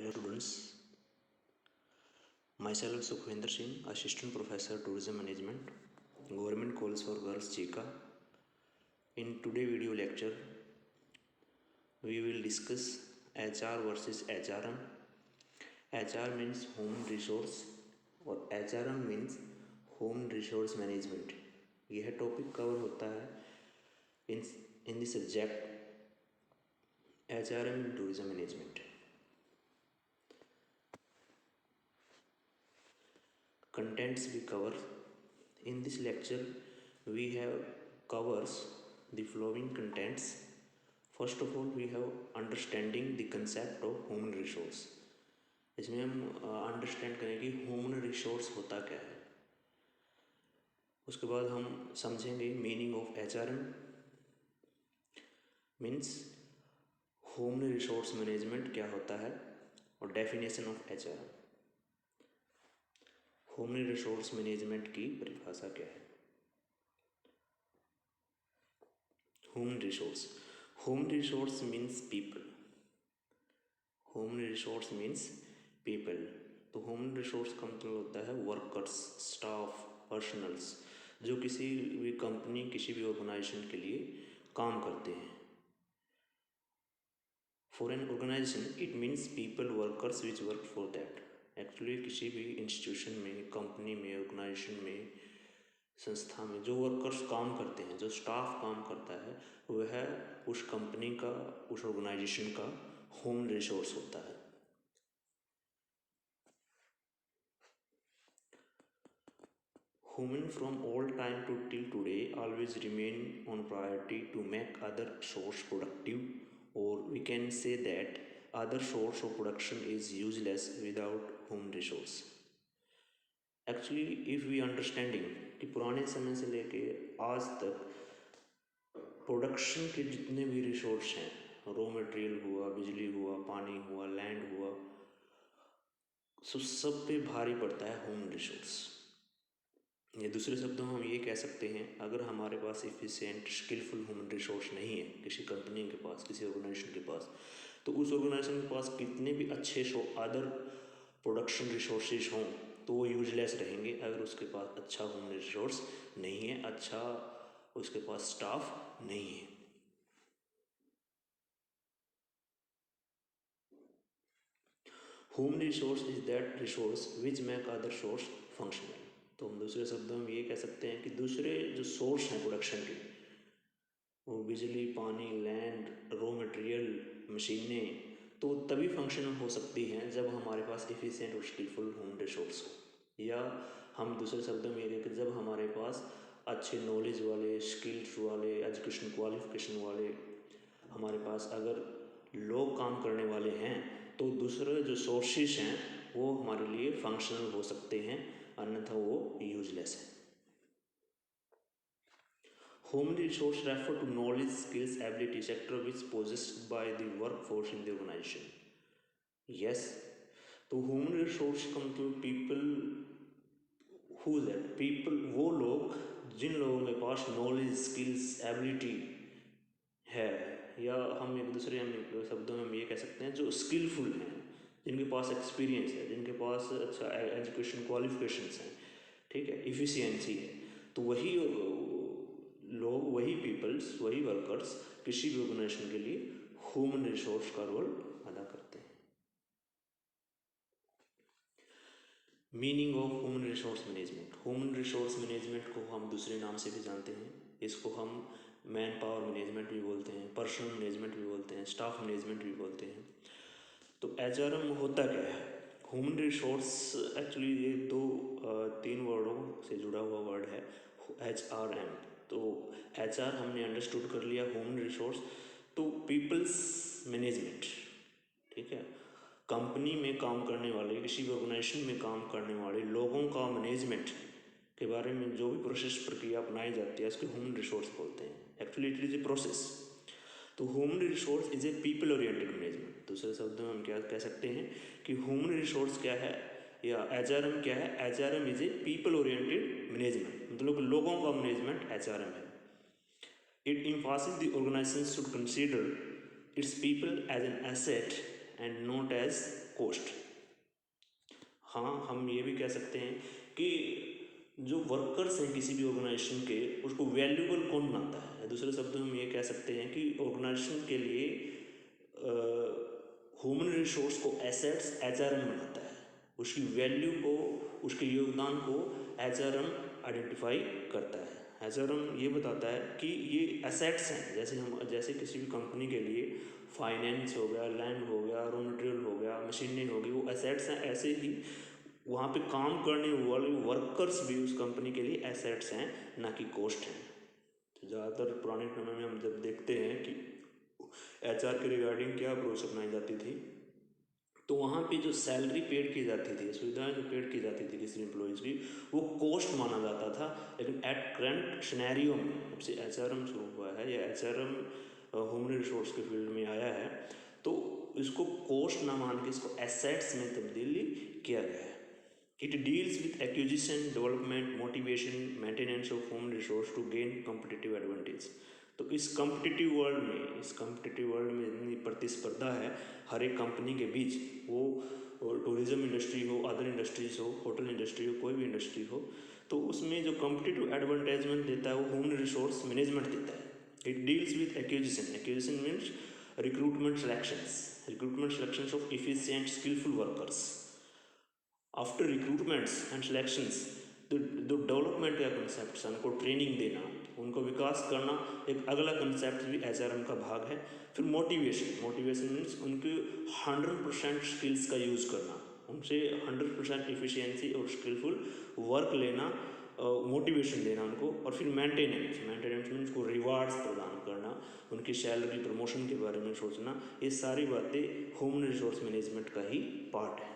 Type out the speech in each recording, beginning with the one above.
Hello students, myself Sukhvinder Singh, Assistant Professor Tourism Management, Government College for Girls Chika. In today's video lecture, we will discuss HR versus HRM. HR means Human Resource और HRM means Human Resource Management. यह topic cover होता है in the subject HRM in Tourism Management. Contents we cover in this lecture. We have covers the following contents. First of all, we have understanding the concept of human resource. इसमें हम understand करें कि human resource होता क्या है. उसके बाद हम समझेंगे meaning of HRM means human resource management क्या होता है और definition of HRM. Human resource management की परिभाषा क्या है. Human resource means people. Human resource means people. तो ह्यूमन रिसोर्स का मतलब होता है वर्कर्स, स्टाफ, पर्सनल्स जो किसी भी कंपनी, किसी भी ऑर्गेनाइजेशन के लिए काम करते हैं. For an organisation it means people, workers which work for that. Actually किसी भी इंस्टीट्यूशन में, कंपनी में, ऑर्गेनाइजेशन में, संस्था में जो वर्कर्स काम करते हैं, जो स्टाफ काम करता है, वह उस कंपनी का, उस ऑर्गेनाइजेशन का ह्यूमन रिसोर्स होता है. Human from all time to till today always remain on priority to make other source productive, or we can say that other source of production is useless without human resource. Actually if we understanding कि पुराने समय से लेके आज तक production के जितने भी रिसोर्स हैं, रॉ मटेरियल हुआ, बिजली हुआ, पानी हुआ, लैंड हुआ, सब पे भारी पड़ता है ह्यूमन रिसोर्स. या दूसरे शब्दों में हम ये कह सकते हैं, अगर हमारे पास एफिशिएंट स्किलफुल ह्यूमन रिसोर्स नहीं है किसी कंपनी के पास, किसी ऑर्गेनाइजेशन के पास, तो उस ऑर्गेनाइजेशन के पास कितने भी अच्छे अदर प्रोडक्शन रिसोर्सेज हों तो वो यूजलेस रहेंगे अगर उसके पास अच्छा ह्यूमन रिसोर्स नहीं है, अच्छा उसके पास स्टाफ नहीं है. Human resource is that resource which make other source functional. तो हम दूसरे शब्दों में ये कह सकते हैं कि दूसरे जो सोर्स हैं प्रोडक्शन के, वो बिजली, पानी, लैंड, रॉ मटेरियल, मशीनें, तो तभी फंक्शनल हो सकती हैं जब हमारे पास एफिशिएंट और स्किलफुल ह्यूमन रिसोर्स हो. या हम दूसरे शब्दों में ये कहें कि जब हमारे पास अच्छे नॉलेज वाले, स्किल्स वाले, एजुकेशन क्वालिफिकेशन वाले, हमारे पास अगर लोग काम करने वाले हैं तो दूसरे जो सोर्सेज हैं वो हमारे लिए फंक्शनल हो सकते हैं, अन्यथा वो यूजलेस है. Human resource refer to knowledge, skills, ability sector which possessed by the workforce in the organization. Yes, तो ह्यूमन रिसोर्स का मतलब पीपल, हु दैट पीपल, वो लोग जिन लोगों के पास नॉलेज, स्किल्स, एबिलिटी है, या हम एक दूसरे शब्दों में हम ये कह सकते हैं जो स्किलफुल हैं, जिनके पास एक्सपीरियंस है, जिनके पास अच्छा एजुकेशन क्वालिफिकेशंस हैं, ठीक है, इफ़िशियंसी है, तो वही लोग, वही पीपल्स, वही वर्कर्स किसी भी ऑर्गेनाइजेशन के लिए ह्यूमन रिसोर्स का रोल अदा करते हैं. Meaning of human resource management. Human resource management को हम दूसरे नाम से भी जानते हैं. इसको हम मैन पावर मैनेजमेंट भी बोलते हैं, पर्सनल मैनेजमेंट भी बोलते हैं, स्टाफ मैनेजमेंट भी बोलते हैं. तो HRM होता क्या है? ह्यूमन रिसोर्स एक्चुअली ये तीन वर्डों से जुड़ा हुआ वर्ड है, HRM. तो HR हमने अंडरस्टूड कर लिया, ह्यूमन रिसोर्स तो पीपल्स मैनेजमेंट, ठीक है, कंपनी में काम करने वाले, किसी भी ऑर्गेनाइजेशन में काम करने वाले लोगों का मैनेजमेंट के बारे में जो भी प्रोसेस, प्रक्रिया अपनाई जाती है उसको ह्यूमन रिसोर्स बोलते हैं. Actually it is a process. तो human resource is a people oriented management. दूसरे शब्दों में हम क्या कह सकते हैं कि ह्यूमन रिसोर्स क्या है या HRM क्या है? HRM is a people oriented management, मतलब लोगों का मैनेजमेंट HRM है. It emphasizes the organization should consider its people as an asset and not as cost. हाँ, हम ये भी कह सकते हैं कि जो वर्कर्स हैं किसी भी ऑर्गेनाइजेशन के, उसको वैल्यूबल कौन बनाता है। दूसरे शब्दों में हम ये कह सकते हैं कि ऑर्गेनाइजेशन के लिए ह्यूमन रिसोर्स को एसेट्स एचआरएम बनाता है, उसकी वैल्यू को, उसके योगदान को एचआरएम आइडेंटिफाई करता है। एचआरएम ये बताता है कि ये एसेट्स हैं, जैसे किसी भी कंपनी के लिए फाइनेंस हो गया, लैंड हो गया, रॉ मटेरियल हो गया, मशीनरी होगी, वो एसेट्स हैं। ऐसे ही वहाँ पे काम करने वाले वर्कर्स भी उस कंपनी के लिए एसेट्स हैं, ना कि कॉस्ट हैं। तो ज़्यादातर पुराने समय में हम जब देखते हैं कि एचआर के रिगार्डिंग क्या अप्रोच अपनाई जाती थी, तो वहाँ पे जो सैलरी पेड की जाती थी, सुविधाएं जो पेड की जाती थी किसी एम्प्लॉयज़ की, वो कॉस्ट माना जाता था। लेकिन एट करंट सिनेरियो में जब से एचआरएम शुरू हुआ है या एचआरएम ह्यूमन रिसोर्स के फील्ड में आया है, तो इसको कॉस्ट ना मान के इसको एसेट्स में तब्दीली किया गया है। It deals with acquisition, development, motivation, maintenance of human resource to gain competitive advantage. तो इस कॉम्पिटिटिव वर्ल्ड में इतनी प्रतिस्पर्धा है हर एक कंपनी के बीच, वो टूरिज्म इंडस्ट्री हो, अदर इंडस्ट्रीज हो, होटल इंडस्ट्री हो, कोई भी इंडस्ट्री हो, तो उसमें जो कॉम्पिटिटिव एडवांटेजमेंट देता है वो ह्यूमन रिसोर्स मैनेजमेंट देता है। It deals with acquisition means recruitment selections of efficient skilful workers. After recruitments and selections, तो डेवलपमेंट का कंसेप्ट है, उनको ट्रेनिंग देना, उनको विकास करना, एक अगला कंसेप्ट भी एचआरएम का भाग है। फिर मोटिवेशन मीन्स उनके 100% स्किल्स का यूज़ करना, उनसे 100% एफिशिएंसी और स्किलफुल वर्क लेना, मोटिवेशन देना उनको। और फिर मेंटेनेंस मीन्स को रिवार्ड्स प्रदान करना, उनकी सैलरी प्रमोशन के बारे में सोचना। ये सारी बातें ह्यूमन रिसोर्स मैनेजमेंट का ही पार्ट है।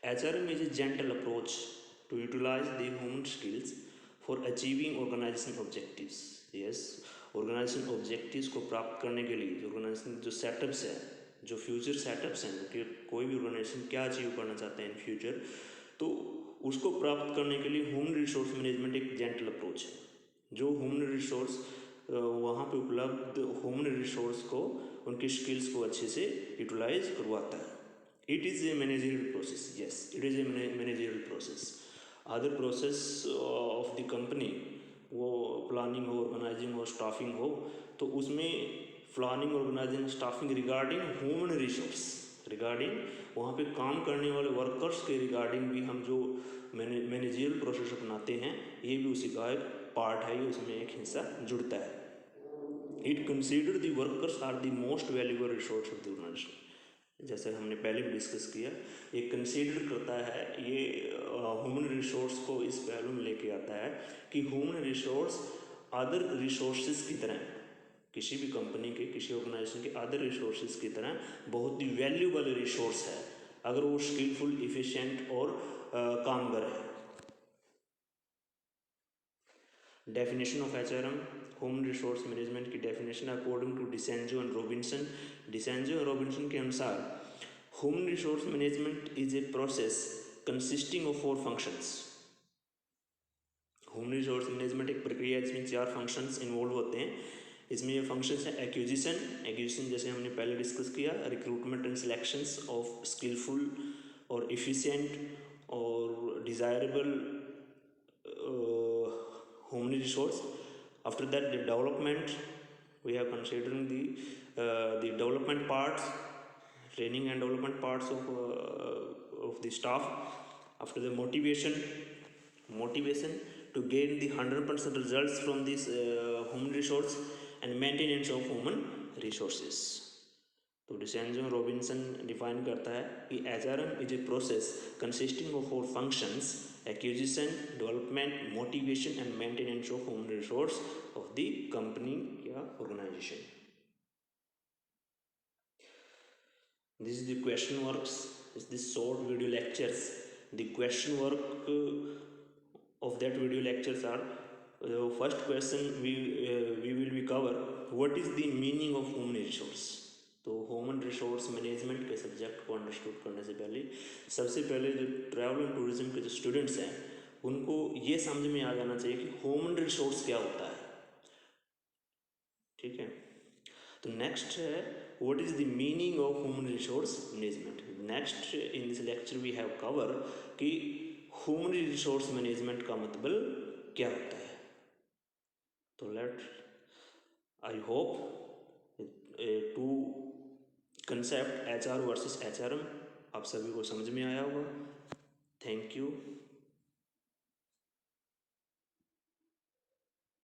HRM is a gentle approach to utilize the human skills for achieving organization objectives. Yes, organization objectives को प्राप्त करने के लिए ऑर्गेनाइजेशन जो सेटअप्स है, जो फ्यूचर सेटअप्स हैं कि कोई भी ऑर्गेनाइजेशन क्या अचीव करना चाहते हैं इन फ्यूचर, तो उसको प्राप्त करने के लिए ह्यूमन रिसोर्स मैनेजमेंट एक जेंटल अप्रोच है। जो ह्यूमन रिसोर्स वहाँ पे उपलब्ध ह्यूमन रिसोर्स को, उनकी स्किल्स को अच्छे से यूटिलाइज करवाता है। It is a managerial process. Yes, it is a managerial process. Other process of the company, वो प्लानिंग हो, ऑर्गेनाइजिंग हो, स्टाफिंग हो, तो उसमें planning, organising, staffing regarding human resource, regarding वहाँ पे काम करने वाले वर्कर्स के रिगार्डिंग भी हम जो मैनेजरियल प्रोसेस अपनाते हैं, ये भी उसी का एक पार्ट है, ये उसमें एक हिस्सा जुड़ता है। It consider the workers are the most valuable resource of the organisation. जैसे हमने पहले भी डिस्कस किया, ये कंसीडर करता है, ये ह्यूमन रिसोर्स को इस पहलू में लेके आता है कि ह्यूमन रिसोर्स अदर रिसोर्सेज की तरह, किसी भी कंपनी के, किसी ऑर्गेनाइजेशन के अदर रिसोर्सेज की तरह बहुत ही वैल्यूबल रिसोर्स है, अगर वो स्किलफुल, इफिशिएंट और कामगर है। Definition of HRM, human resource management की definition according to DeCenzo and Robinson के अनुसार human resource management is a process consisting of 4 functions. Human resource management एक प्रक्रिया जिसमें 4 फंक्शंस इन्वॉल्व होते हैं। इसमें ये फंक्शंस हैं एक्विजिशन जैसे हमने पहले डिस्कस किया, recruitment and selections of skilful और इफिशिएंट और desirable human resource. After that, the development, we have considering the development parts, training and development parts of the staff. After the motivation to gain the 100% results from this human resource, and maintenance of human resources. तो डिसेंजो Robinson define करता है कि HRM is a process consisting of 4 functions: acquisition, development, motivation and maintenance of human resource of the company या organisation. This is the question works, is this short video lectures. The question work of that video lectures are, first question we will be cover what is the meaning of human resource। तो human resource management के subject को understood करने से पहले सबसे पहले जो travel and tourism के जो स्टूडेंट्स हैं उनको ये समझ में आ जाना चाहिए कि ह्यूमन रिसोर्स क्या होता है। ठीक है, तो नेक्स्ट है what is the meaning of human resource management. Next in this lecture we have cover कि human resource management का मतलब क्या होता है. तो I hope to concept HR versus HRM आप सभी को समझ में आया होगा. Thank you.